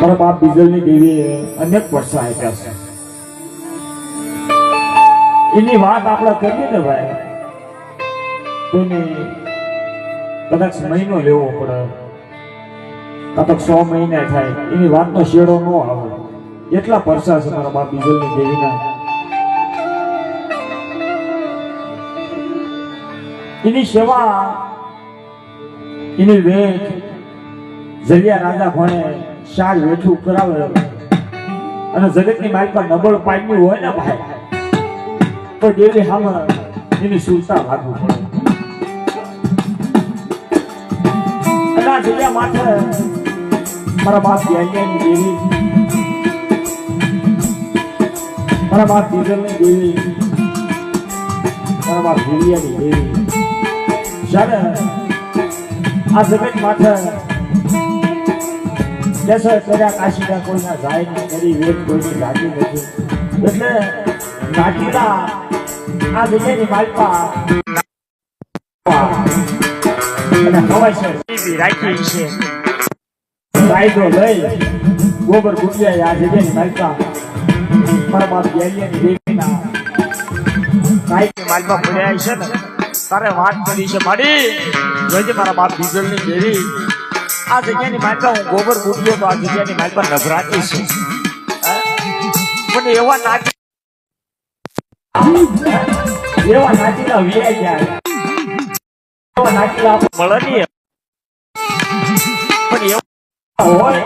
મારા બાપ બીજલની દેવીએ અનેક વર્ષો આપ્યા છે. એની વાત આપણે કરીએ ને ભાઈ તો કદાચ મહિનો લેવો પડે, કાં 100 મહિના થાય, એની વાતનો શેડો ન આવે. એટલા પરસા છે મારા બાપ બીજલની દેવીના. એની સેવા, એની વેઠ જલિયા રાજા ભણે શાળ વેઠું કરાવે અને જગતની માલિકા નબળ પાડ્યું હોય ને ભાઈ તો દેવી સામે એની સુરતા લાગવું પડે. અને આ જગ્યા માથે મારા બાપ જ્ઞાનની દેવી, મારા બાપ બીજલની દેવી, મારા બાપ ભીલિયાની દેવી જ્યારે આ જગત માથે જશે કર્યા કાશીના કોઈના જાય નહીં, કરી વેદ કોઈની જાતી નથી. એટલે નાટીલા આ જગ્યાની માલપા અને હવાય છે રાખી છે કાયદો લઈ ગોબર ગુટિયા આ જગ્યાની માલપા મારા બાપ ગેલિયાની દેવીના કાયદે માલપા પડ્યા છે ને તારે વાત કરી છે મારી જોઈજે મારા બાપ બીજલની દેવી આ જગ્યાની માલપા હું ગોબર ગુટિયો તો આ જગ્યાની માલપા નભરાતી છે. પણ એવા નાચીલા વિયાઈ ગયા, એવા નાચીલા મળે નહીં. પણ એવા હોય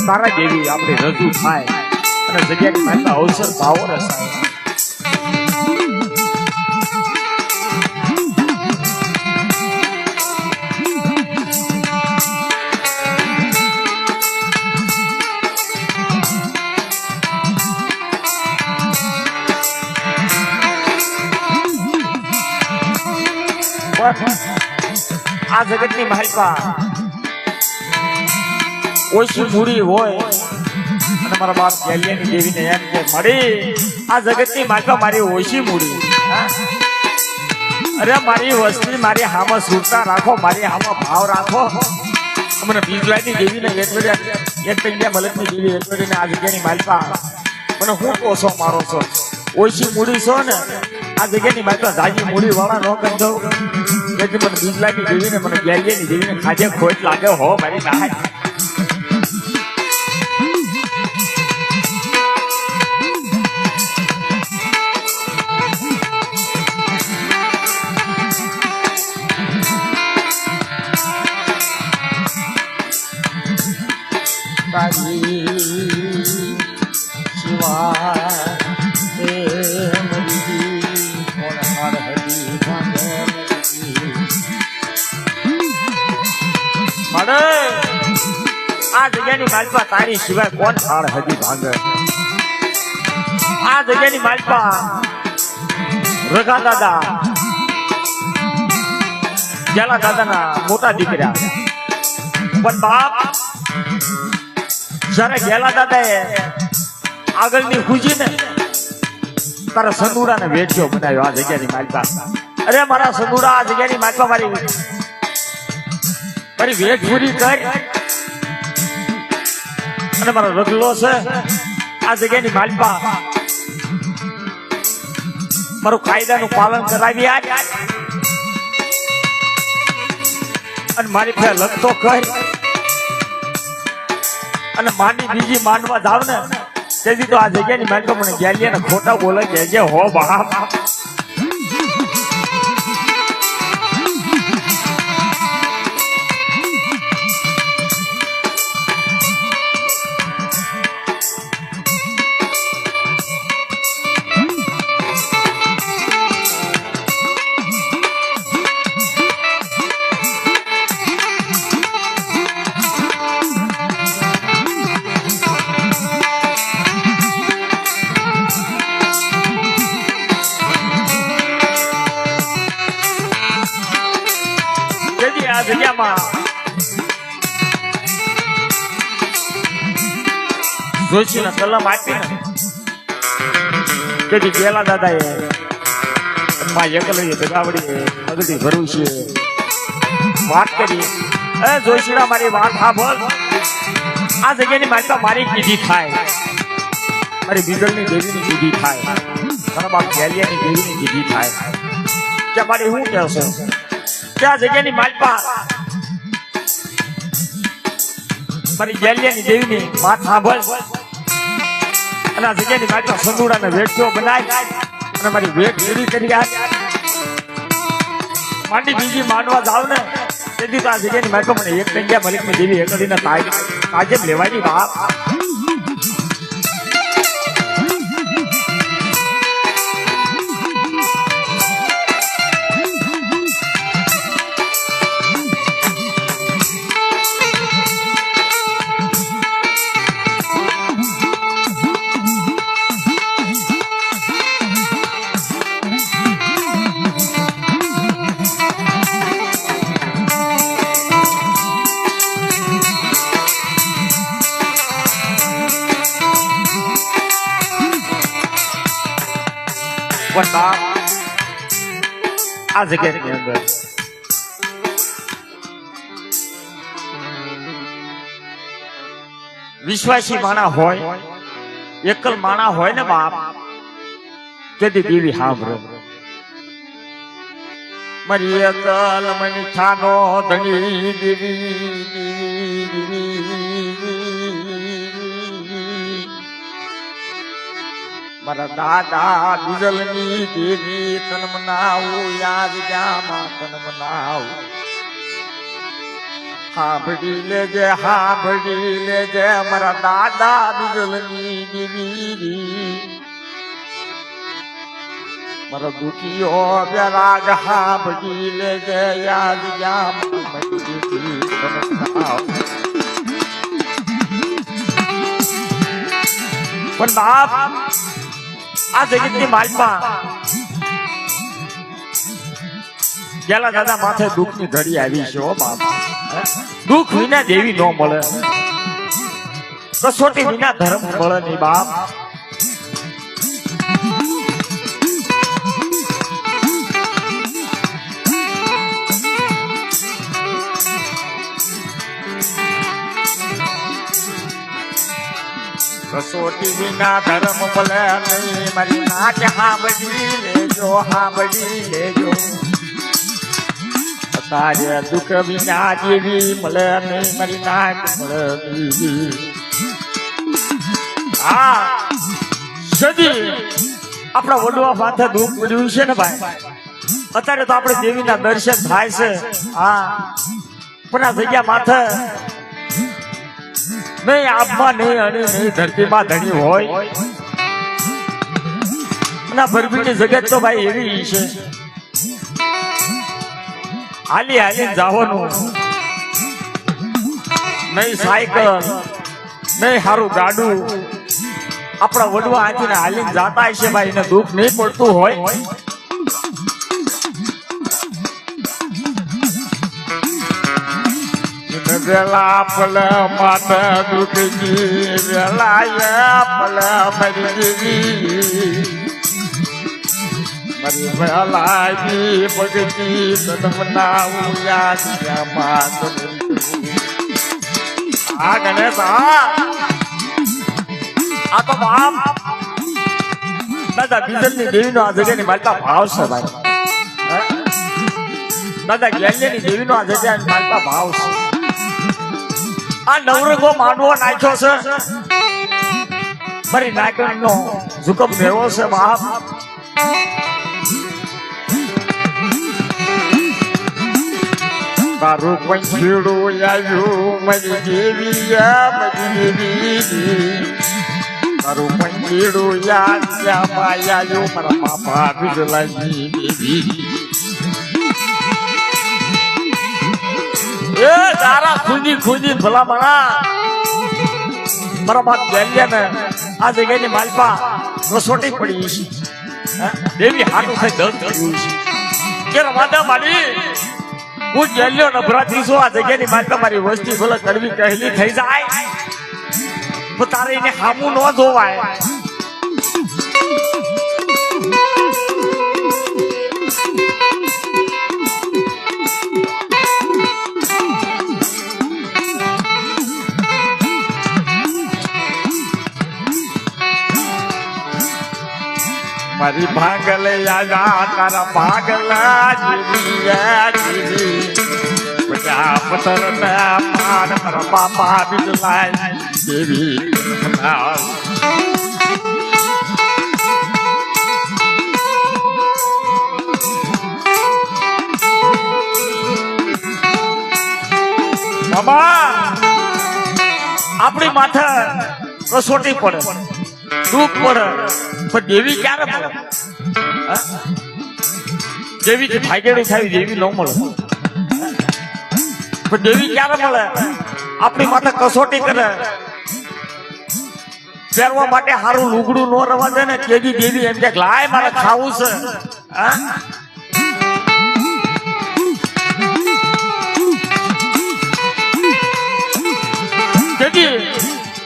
તારા દેવી આપણે રજૂ થાય અને જગ્યાની માલપા અવસર ભાવો રસાય. આ જગતની માલપા ઓછી મૂડી હોય અને મારા બાપ ગેલિયાની દેવીને એમ કે મળી આ જગતની માલપા મારી ઓછી મૂડી, અરે મારી વસ્તી મારી હામાં સુરતા રાખો, મારી હામાં ભાવ રાખો. મને બીજલાની દેવીને એક પૈયા મલકની દેવી એક પૈયાને આ જગ્યાની માલપા મને હું કોસો મારો છો, ઓછી મૂડી છો ને આ જગ્યાની માલપા જાજી મૂડી વાળા ન કરી દઉં. જેથી મને બીજલાની દેવીને મને ગેલિયાની દેવીને ખાજે ખોટ લાગે હો મારી નાય. આ જગ્યાની માલપા તારી સિવાય કોણ થાળ હજી ભાંગે? આ જગ્યાની માલપા રઘા દાદા ગેલા દાદાના મોટા દીકરા. પણ બાપ જયારે ગેલા દાદાએ આગળની ખુજી ને તારા સંદુડાને વેઠ્યો બનાવ્યો આ જગ્યાની માલપા. અરે મારા સંદુડા આ જગ્યાની માલપા મારી વેઠ પૂરી કરી અને મારો રગલો છે આ જગ્યાની માલપા મારું કાયદાનું પાલન કરાવી અને મારી પાસે લખતો કરી અને માની બીજી માનવા જાવ ને તેથી તો આ જગ્યાની માલપા મને ગેલિયાને ખોટા બોલે કે હો બાપ. આ જગ્યામાં જોશીને કલમ આપી ને તેથી ગેલા દાદાએ માં એકલવી ભગાવડી અગડી ભરવું છે વાત કરી. જોશીના મારી વાત સાંભળ. આ જગ્યાની માતા મારી કીધી થાય, મારી બીજલની દેવીની કીધી થાય, મારા બાપ ગેલિયાની દેવીની કીધી થાય કે મારે શું કહેશો કે આ જગ્યાની માલપા મારી ગેલિયાની દેવીની વાત સાંભળ અને આ જગ્યાની માલપા સંદુડાને વેઠ્યો બનાવી અને મારી વેઠ પૂરી કરી માંડી બીજી માનવા જાવ ને તેથી તો આ જગ્યાની માલપા મને એક ટંગ્યા મલિકની દેવી એકડીને તાજેબ લેવાની વાત આ જગ્યાની અંદર વિશ્વાસી માણા હોય, એકલ માણા હોય ને બાપ તેથી દેવી સાંભળો મારી એકલ મની છાનો ધણી દેવી મારા દાદા બીજલની દેવી તન મનાવું યાદ જામાં તન મનાવું સાંભળી લેજે મારા દાદા બીજલની દેવી મારો દુખીઓ બેરાગ સાંભળી લેજે યાદ જામાં તન મનાવું પણ બાપ આ જગતની માલપા ગેલા દાદા માથે દુઃખની ઘડી આવી છે. ઓ બાપ દુઃખ વિના દેવી ન મળે, કસોટી વિના ધર્મ મળે નહીં બાપ. કસોટી વિના ધર્મ મળે નહીં, મારી નાક સાંભળી લેજો તારે દુઃખ વિના દેવી મળે નહીં, મારી નાક મળે. હા સજી આપણા વડવા માથે દુઃખ પડ્યું છે ને ભાઈ, અત્યારે તો આપણે દેવીના દર્શન થાય છે. હા પણ આ જગ્યા માથે નહીં આપમાં નહીં અણી નહીં ધરતીમાં ધણી હોય ના ભરભીની જગત તો ભાઈ એવી છે. હાલી જવાનું નહીં, સાયકલ નહીં સારું ગાડું, આપણા વડવા આંચીને હાલીને જાતા છે ભાઈ, એને દુઃખ નહીં પડતું હોય. વેલા પલ માતા દુખી વેલા પલ મરી મારી વેલાજી ભગતી તદમનાવું યાદ આ ગણેશ આ તો બાપ દાદા બીજલની દેવીનો આ જગ્યાની માલપા ભાવ છે ભાઈ. દાદા ગેલિયાની દેવીનો આ જગ્યાની માલપા ભાવ છે. આ નવરંગો માંડવો નાખ્યો છે, મારી નાકનો ઝુકમ મેળવો છે બાપ. તારું પંખીડું આવ્યું મારી દેવી તારું પંખીડું યાદ આવ્યું મારા બાપા બીજલાની દેવી. એ તારા ખુદી ભલામણા મારા બાપ ગેલિયાને આ જગ્યાની માલપા રસોટી પડી છે. દેવી હાટું થઈ દર્દ કર્યું છે કે રમાદા મારી હું ગેલિયો નભરાતી છું. આ જગ્યાની માલપા મારી વસ્તી ભલે કડવી કહેલી થઈ જાય તો તારે એને હામું ન જોવાય. મારી ભાંગલે આજા તારા ભાગલા જીવી બધા પથર ના પાન મારા બાપા બિદલાય દેવી બાબા આપણી માથે કસોટી પડે દુઃખ પડે પણ દેવી ક્યારે મળે દેવી થી ભાગેડી થાય દેવી ન મળે પણ દેવી ક્યારે મળે આપણી માથે કસોટી કરે પહેરવા માટે સારું લુગડું ન રવા દે ને કેદી દેવી એમ કે લાય મારે ખાવું છે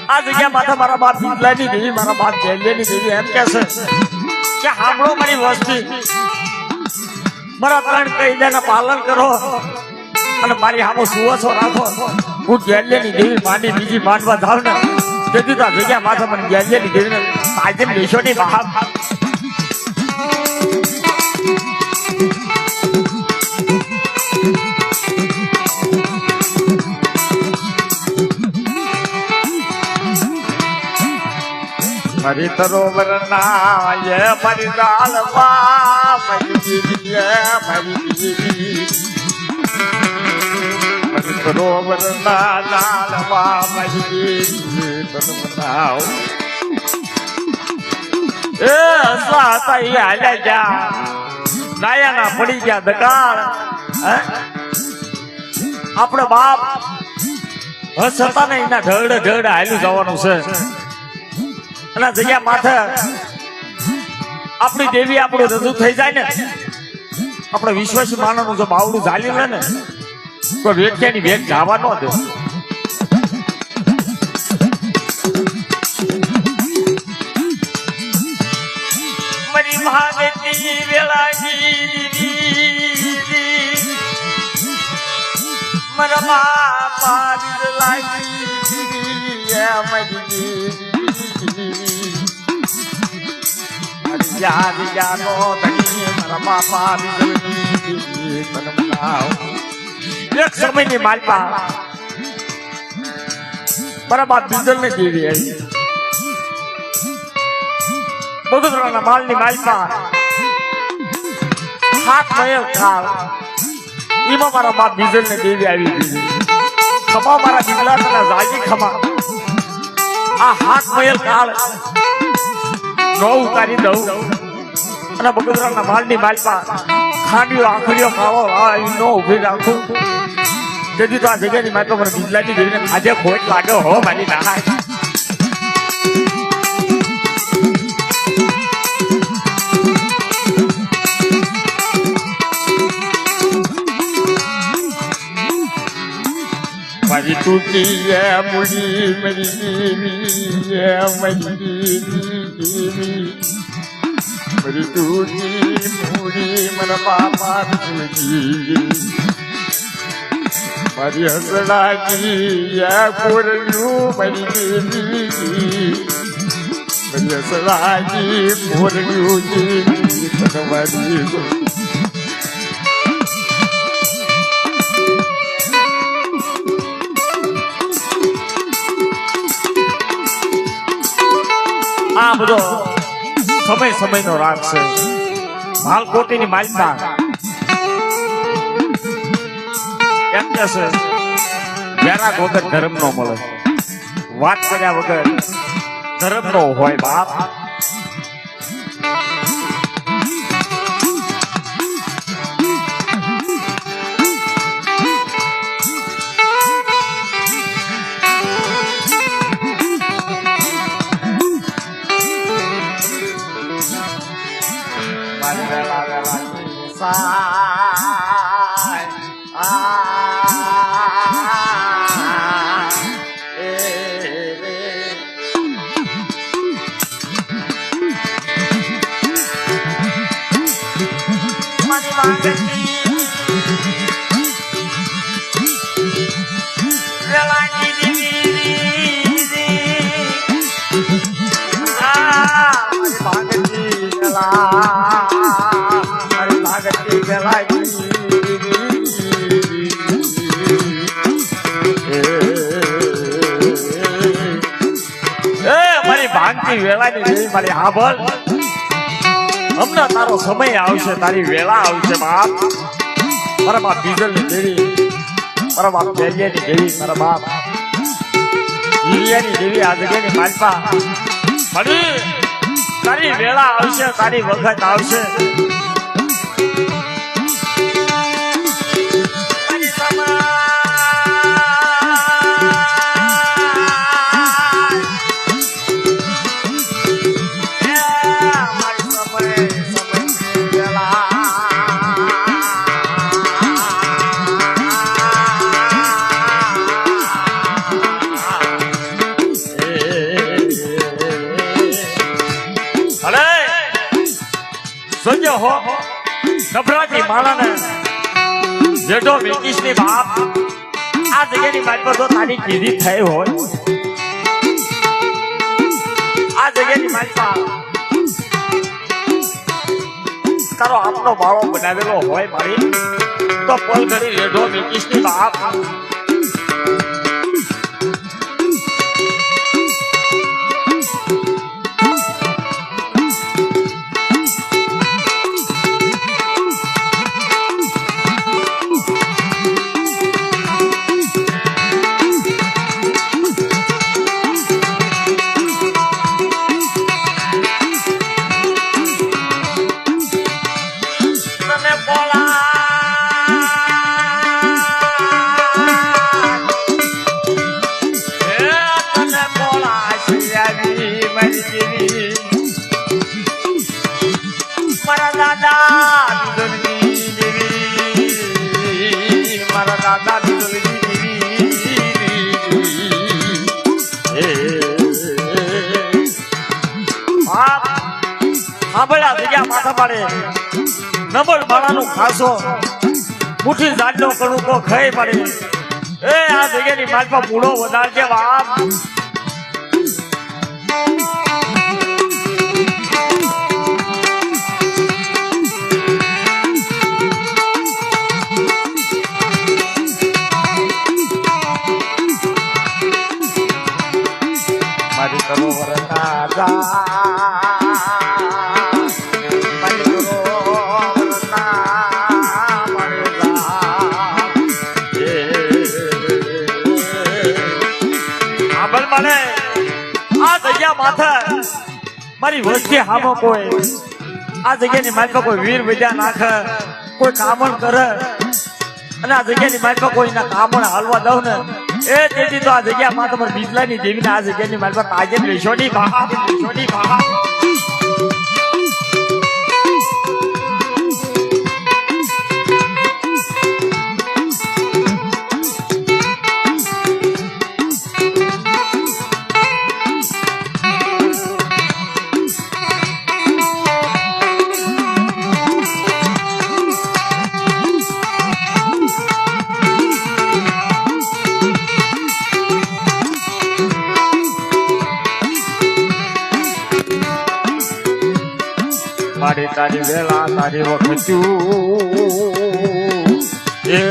આ જગ્યા માથે મારા બાપ બિદલાની દેવી મારા બાપ ગેલિયાની દેવી એમ કે છે કે સાંભળો મારી વસ્તી મારા ત્રણ કાયદાના પાલન કરો અને મારી સામે સુવાસો રાખો હું ગેલિયાની દેવી માંડી બીજી માંડવા જાવ ને તેથી તો આ જગ્યા માથે મને ગેલિયાની દેવીને તાજમ લેશો ની બહાર મારી સરોવર ના મારી દાલવા મારી સરોવર ના દાલવા મારી એ સાઈ આલ્યા જા નાયાના પડી ગયા દકાળ આપણે બાપ હસતા ને એના ઢળ ઢળ હાલ્યું જવાનું છે અને જગ્યા માથે આપણી દેવી આપણું રજૂ થઈ જાય ને આપણે વિશ્વાસી માનવનું જો બાવડું ઝાલી લે ને તો વેઠિયાની વેગ જવા ન દે મારી ભાગતી વેલાજી મારા બાપા લાગી મારી યાદ યાદો તણી મારા બાપા બિદલની બનાવ એક સમયની માલપા મારા બાપ બિદલને દેવી આવી બગુદરાના માલની માલપા હાથ મયલ ખાલ એમાં મારા બાપ બિદલને દેવી આવી દીધી ખમા મારા બિદલાના જાગી ખમા આ હાથ મયલ ખાલ નો ઉતારી દઉં અને બગુદરાના માલની માલપા ખાંડીઓ આખરીઓ ખાવો નો ઉભી રાખું તેથી તો આ જગ્યાની માત્ર મને બિદલાની દેવીને આજે ખોટ લાગ્યો હો મારી નાહાય મારી તૂટી મુડી મારી દેવી મારી દેવી મારી તૂટી મુડી મારા બાપા મારી હસડાજી પોરલ્યું મારી દેવી મારી હસડાજી પોરલ્યું દેવી તમારી આ બધો સમય નો રાગ છે માલકોટીની માલપા એમ કે છે વેરાગ વગર ધર્મ નો મળે વાત કર્યા વગર ધર્મ નો હોય બાપ ભાંગતી વેળાની દેવી મારી હાંભળ હમણાં તારો સમય આવશે તારી વેળા આવશે બાપ મારા બાપ બીજલની દેવી મારા બાપ બેરિયાની દેવી મારા બાપ હીરિયાની દેવી આ જગ્યાની માલપા મળી તારી વેળા આવશે તારી વખત આવશે સંજય હો નફરાતી માળાને જેઠો વેકીશની બાપ આ જગ્યાની વાત પર તો તારી કીધી થઈ હોય આ જગ્યાની વાત પર તારો આપનો બાળો બનાવેલો હોય મારી તો પલ કરી જેઠો વેકીશની બાપ નંબર બાળાનું ખાસો મુઠ્ઠી જાડનો કણુકો ખાઈ પડે એ આ જગ્યાની માલપા મૂળો વધારજે બાપ મારી સરોવર ના મારી વસ્તી હામો કોઈ આ જગ્યાની માલપા કોઈ વીર વિદ્યા નાખે કોઈ કામણ કરે અને આ જગ્યાની માલપા કોઈના કામણ હાલવા દઉં ને એ તેથી તો આ જગ્યામાં તમારે બીજલાની દેવીને આ જગ્યાની માલપા તાજે લેશોની બહાર મારી તારી વેલા તારી વખત એ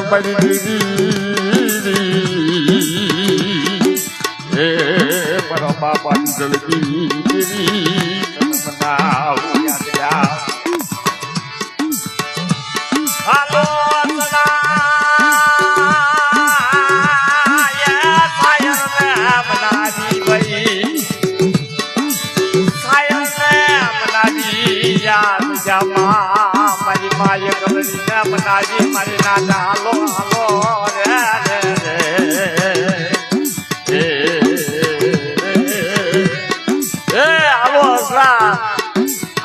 મારી દીદી એ મારા બાપા જલ્દી બનાવ હાલો મારી માય કબરી બનાવી મારી નાના હાલો હાલો રે હાલો હસરા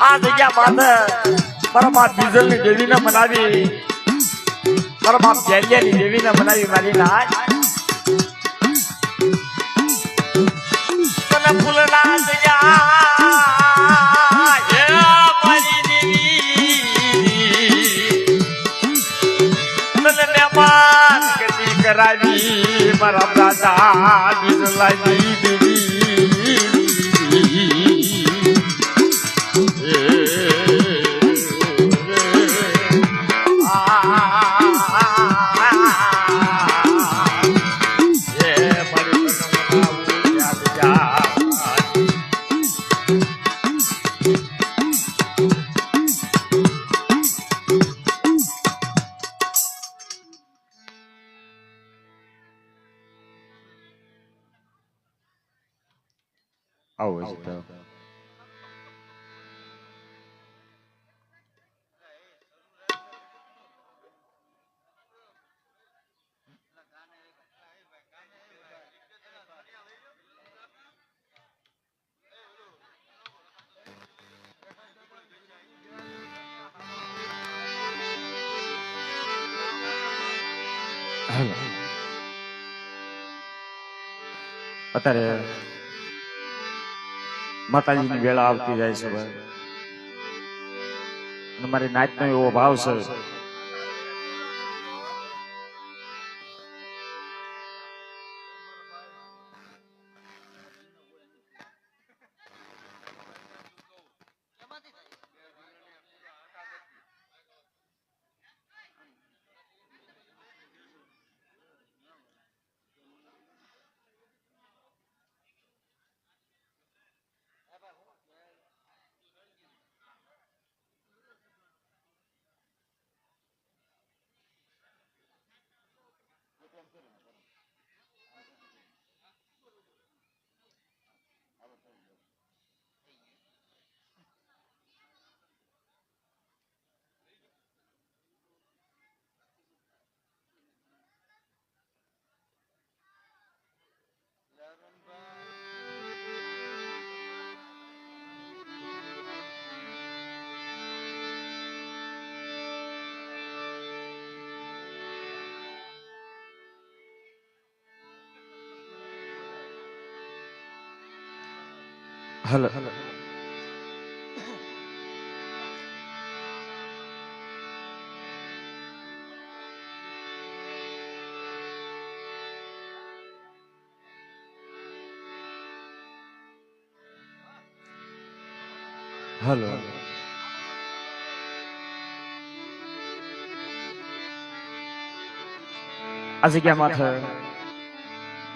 આ જગ્યા માથે મારા બાપ બીજલની દેવીને બનાવી મારા બાપ જેલિયાની દેવીને બનાવી મારી નાય તને ફૂલના જગ્યા કરાવી મારા દાદા બીજલાની દેવી આવો છે તો અત્યારે માતાજીની વેળા આવતી જાય છે ભાઈ અને મારી નાચનો એવો ભાવ છે હલો હલો આ જગ્યા માથે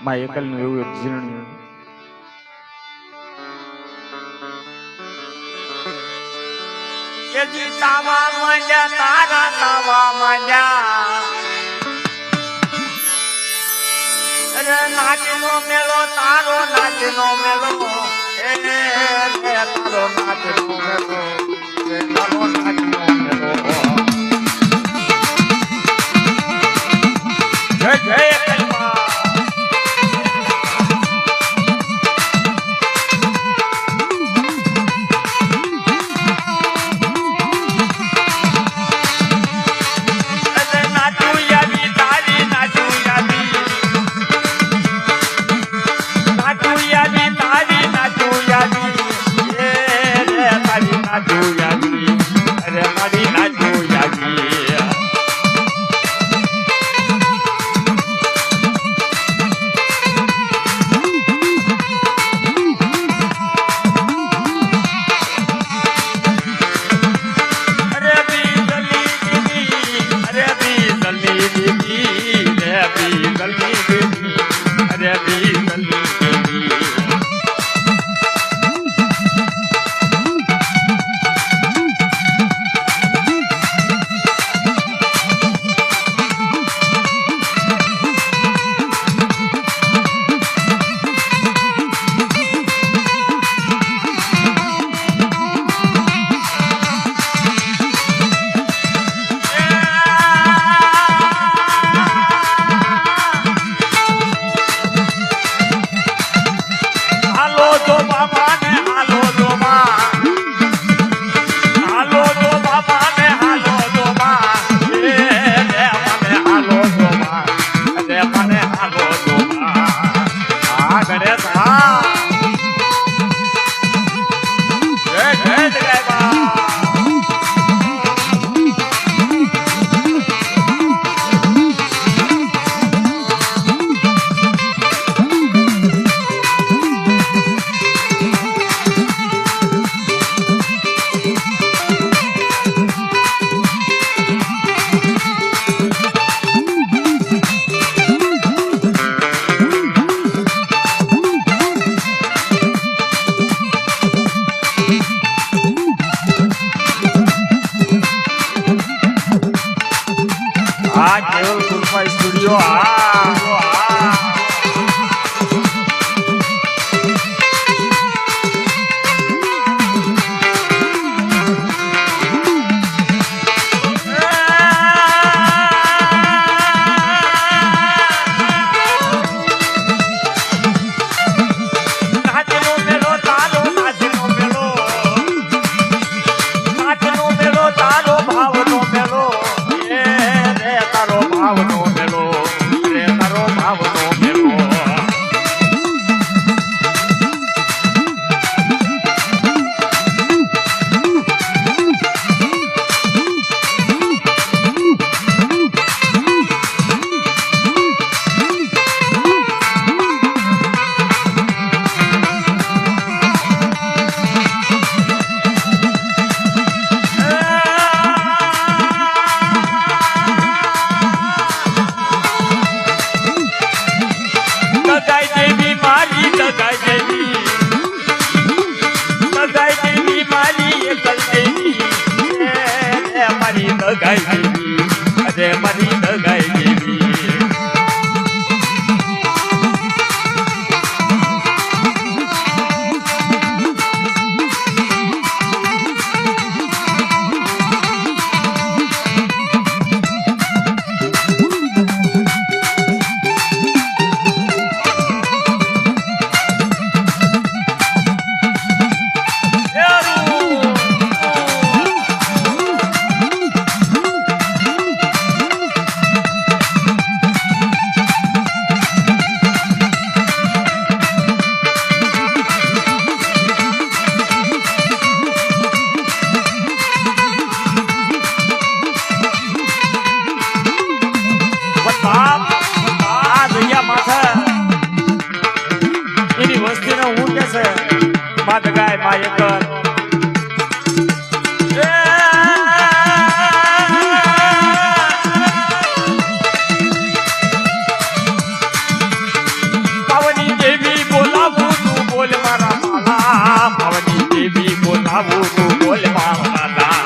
માં એકલનું એવું એક જીર્ણ તાવા માંડ્યા તારા તાવા માંડ્યા અરે નાચનો મેળો તારો નાચનો મેળો એ તારો નાચનો મેળો તારો નાચનો મેળો જય જય દગાઈ દેવી અરે મારી દગાઈ દેવી એની વસ્તીને હું કે છે માત ગાય માયકર પાવની દેવી બોલાવું તું બોલ મારા માલા પાવની દેવી બોલાવું તું બોલ મારા માલા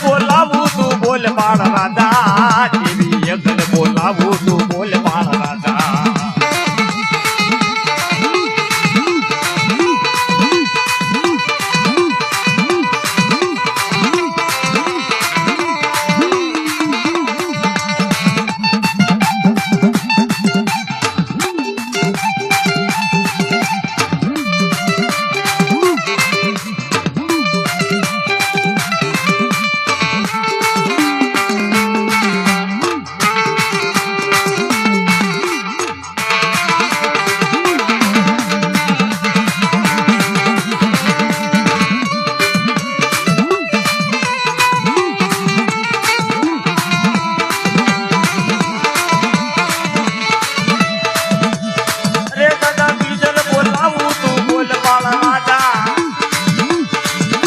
બોલાવું તું બોલ બાળ રાજા દેવી અગલ બોલાવું તું બોલ બાળ રાજા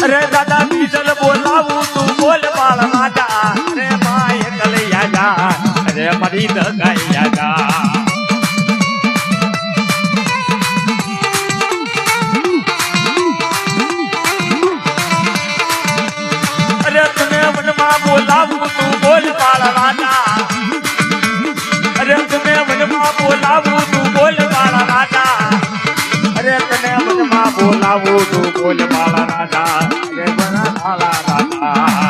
અરે દાદા બીજલ બોલાવું તું બોલ બાળ રાજા અરે માય કલૈયા જા અરે મારી દગાઈ જા અરે તને વનમાં બોલાવું તું બોલ બાળ રાજા અરે તને વનમાં બોલાવું તું બોલ બાળ રાજા અરે તને વનમાં બોલાવું તું બોલ બાળ રાજા અરે બના બાળ રાજા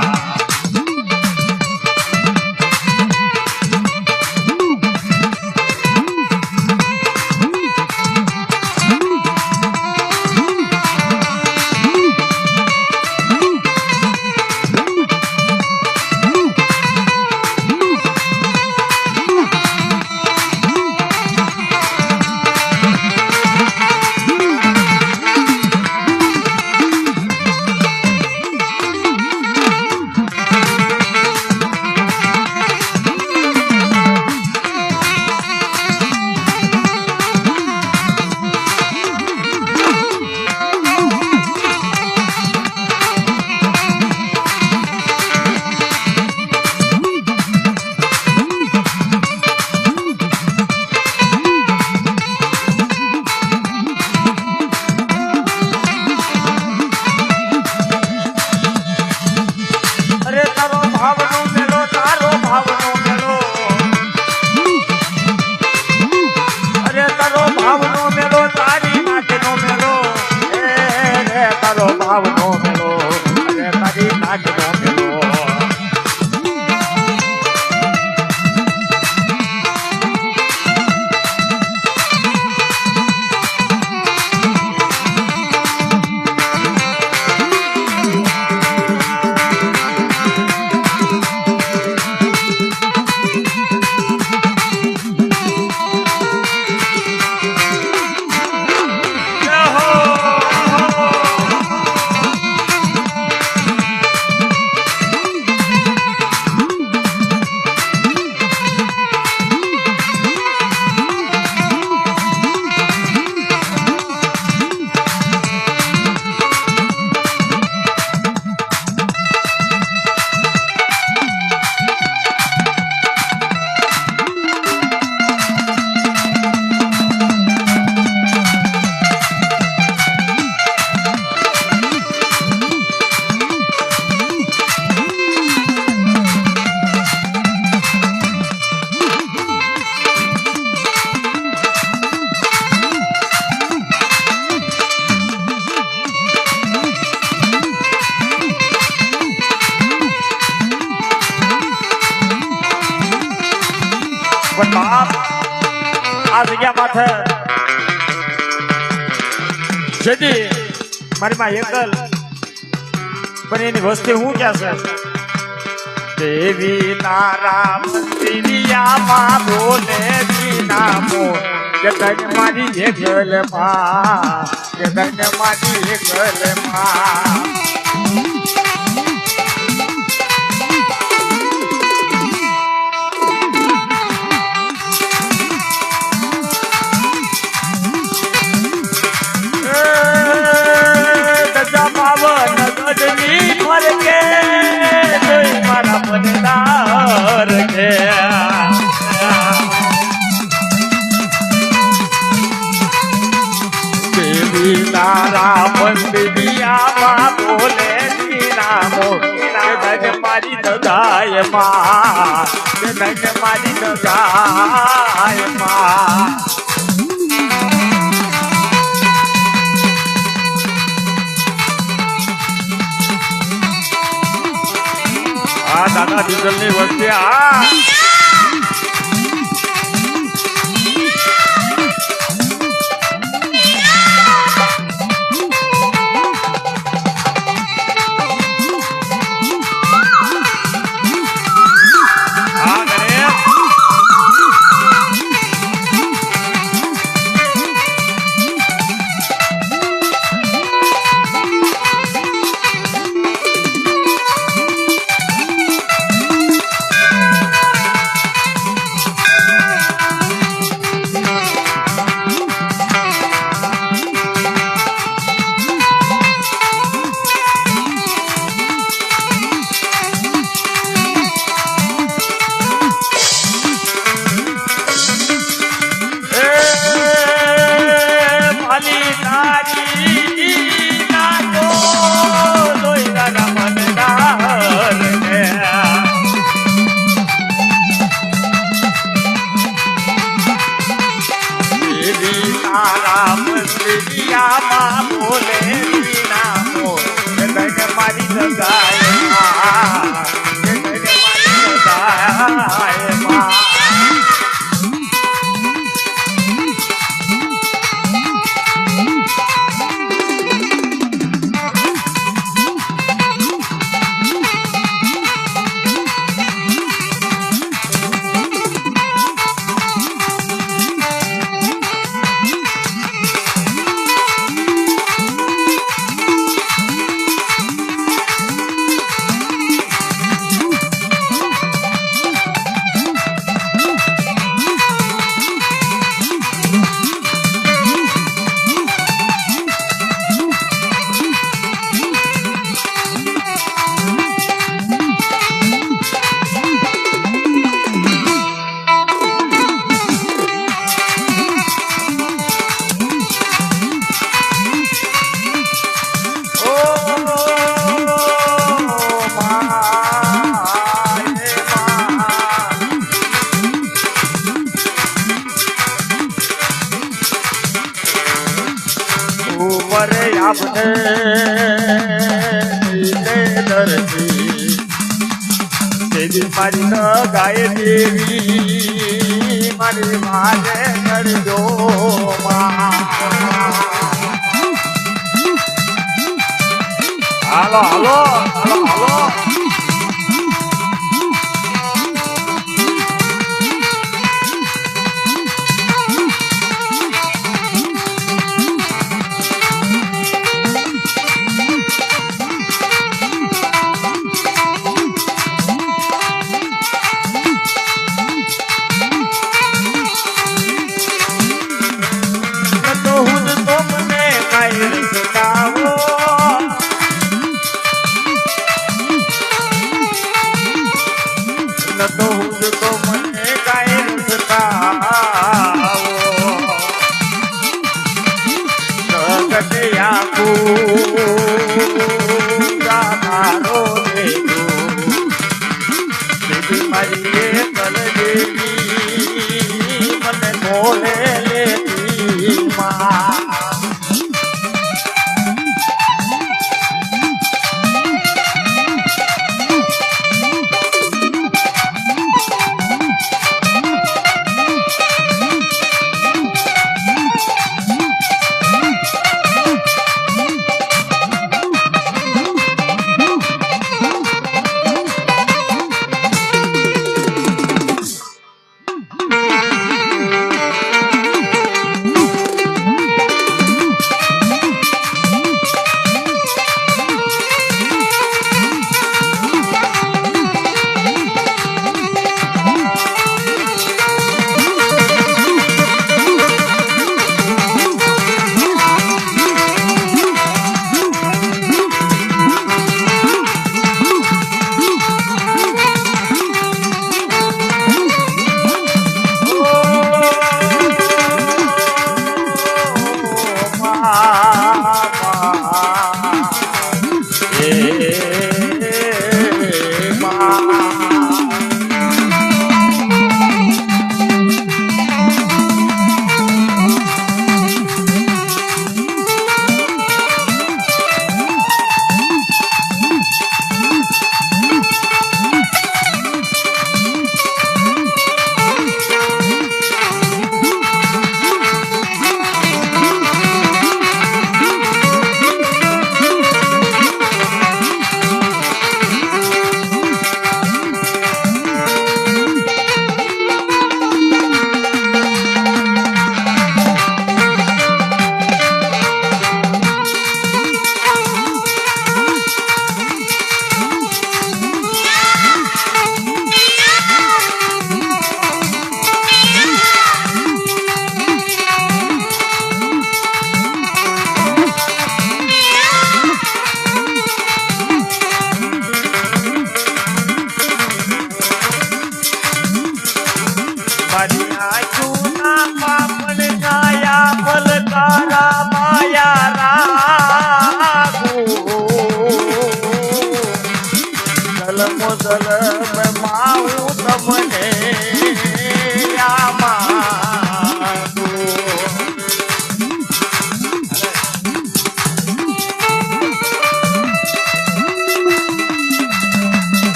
આ જગ્યા માથે જેથી મારી માં એકલ પણ એની વસ્તી હું ક્યાં છે દેવી તારા મંદિરિયામાં બોલે નામો કે તને મારી એકલ માં કે તને મારી એકલ માં તારા મંદિરિયામાં બોલે નામો ધન મારી દગાય માં ધન મારી દગાય માં આ દાદા ડીઝલની વસ્તી આ બોલે નામો ધન મારી દગાય ધન મારી દગાય આપને દરજી દેવી મારી ન ગાય દેવી મારી માને કરજો હાલો હાલો હાલો હાલો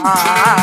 આ